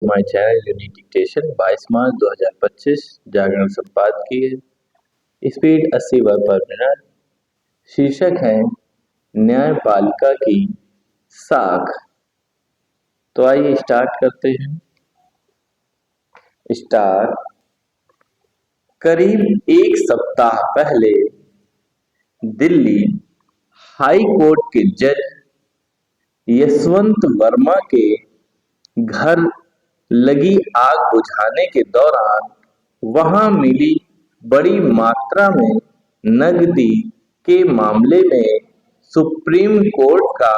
My channel unit dictation 22 मार्च 2025 जागरण संपादकीय speed 80 word पर minute. शीर्षक है न्यायपालिका की साख। तो आइए स्टार्ट करते हैं। स्टार्ट। करीब एक सप्ताह पहले दिल्ली हाई कोर्ट के जज यशवंत वर्मा के घर लगी आग बुझाने के दौरान वहां मिली बड़ी मात्रा में नकदी के मामले में सुप्रीम कोर्ट का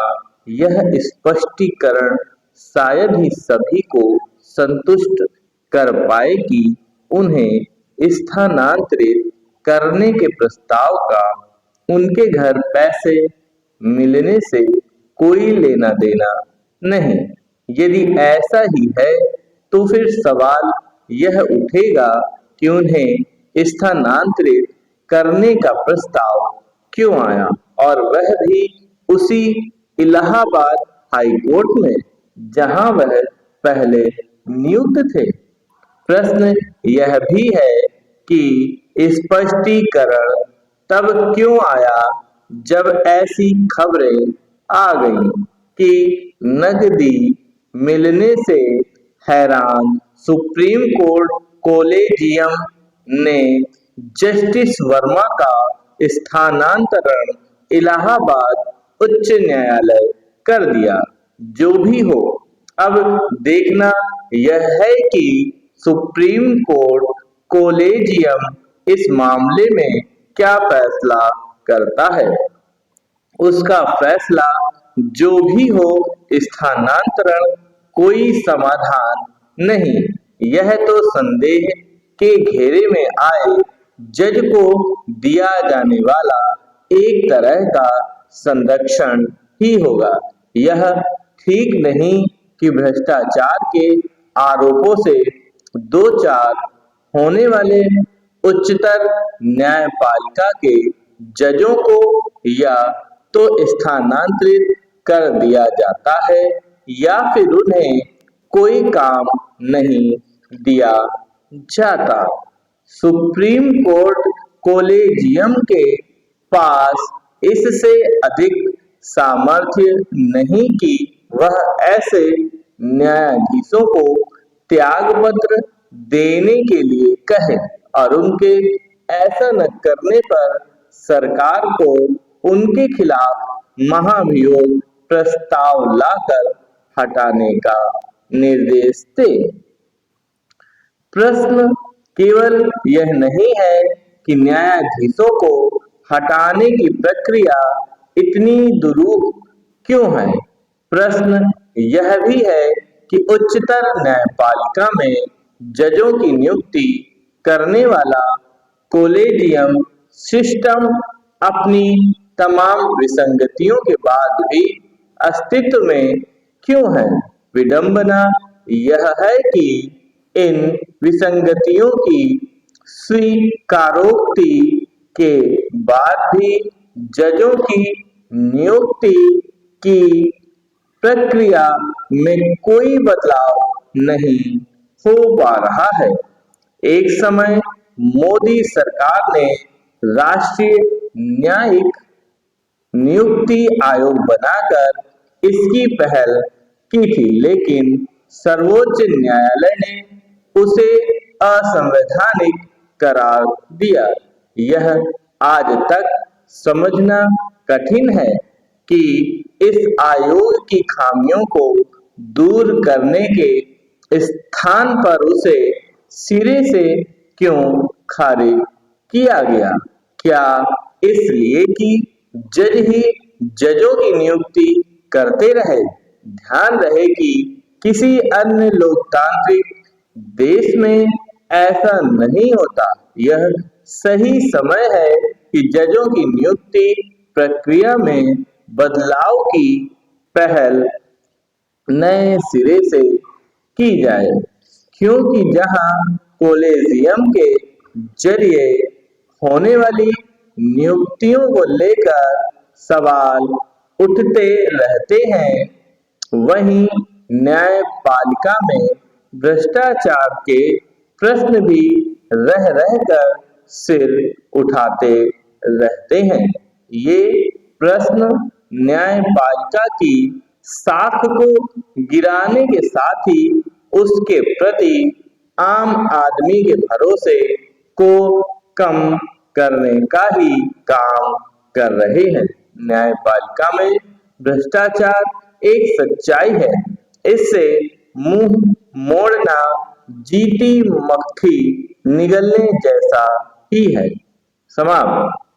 यह स्पष्टीकरण शायद ही सभी को संतुष्ट कर पाए कि उन्हें स्थानांतरित करने के प्रस्ताव का उनके घर पैसे मिलने से कोई लेना देना नहीं। यदि ऐसा ही है तो फिर सवाल यह उठेगा कि उन्हें स्थानांतरित करने का प्रस्ताव क्यों आया, और वह भी उसी इलाहाबाद हाई कोर्ट में जहां वह पहले नियुक्त थे। प्रश्न यह भी है कि स्पष्टीकरण तब क्यों आया जब ऐसी खबरें आ गईं कि नकदी मिलने से हैरान सुप्रीम कोर्ट कोलेजियम ने जस्टिस वर्मा का स्थानांतरण इलाहाबाद उच्च न्यायालय कर दिया। जो भी हो, अब देखना यह है कि सुप्रीम कोर्ट कोलेजियम इस मामले में क्या फैसला करता है। उसका फैसला जो भी हो, स्थानांतरण कोई समाधान नहीं। यह तो संदेह के घेरे में आए जज को दिया जाने वाला एक तरह का संरक्षण ही होगा। यह ठीक नहीं कि भ्रष्टाचार के आरोपों से दो चार होने वाले उच्चतर न्यायपालिका के जजों को या तो स्थानांतरित कर दिया जाता है या फिर उन्हें कोई काम नहीं दिया जाता। सुप्रीम कोर्ट कोलेजियम के पास इससे अधिक सामर्थ्य नहीं कि वह ऐसे न्यायाधीशों को त्यागपत्र देने के लिए कहे, और उनके ऐसा न करने पर सरकार को उनके खिलाफ महाभियोग प्रस्ताव लाकर हटाने का निर्देश दे। प्रश्न केवल यह नहीं है कि न्यायाधीशों को हटाने की प्रक्रिया इतनी दुरूह क्यों है। प्रश्न यह भी है कि उच्चतर न्यायपालिका में जजों की नियुक्ति करने वाला कोलेजियम सिस्टम अपनी तमाम विसंगतियों के बाद भी अस्तित्व में क्यों है। विडंबना यह है कि इन विसंगतियों की स्वीकारोक्ति के बाद भी जजों की नियुक्ति की प्रक्रिया में कोई बदलाव नहीं हो पा रहा है। एक समय मोदी सरकार ने राष्ट्रीय न्यायिक नियुक्ति आयोग बनाकर इसकी पहल की थी, लेकिन सर्वोच्च न्यायालय ने उसे असंवैधानिक करार दिया। यह आज तक समझना कठिन है कि इस आयोग की खामियों को दूर करने के स्थान पर उसे सिरे से क्यों खारिज किया गया। क्या इसलिए कि जज ही जजों की नियुक्ति करते रहे। ध्यान रहे कि किसी अन्य लोकतांत्रिक देश में ऐसा नहीं होता। यह सही समय है कि जजों की नियुक्ति प्रक्रिया में बदलाव की पहल नए सिरे से की जाए, क्योंकि जहां कोलेजियम के जरिए होने वाली नियुक्तियों को लेकर सवाल उठते रहते हैं, वहीं न्यायपालिका में भ्रष्टाचार के प्रश्न भी रह रहकर सिर उठाते रहते हैं। ये प्रश्न न्यायपालिका की साख को गिराने के साथ ही उसके प्रति आम आदमी के भरोसे को कम करने का ही काम कर रहे हैं। न्यायपालिका में भ्रष्टाचार एक सच्चाई है। इससे मुंह मोड़ना जीती मक्खी निगलने जैसा ही है। समाप्त।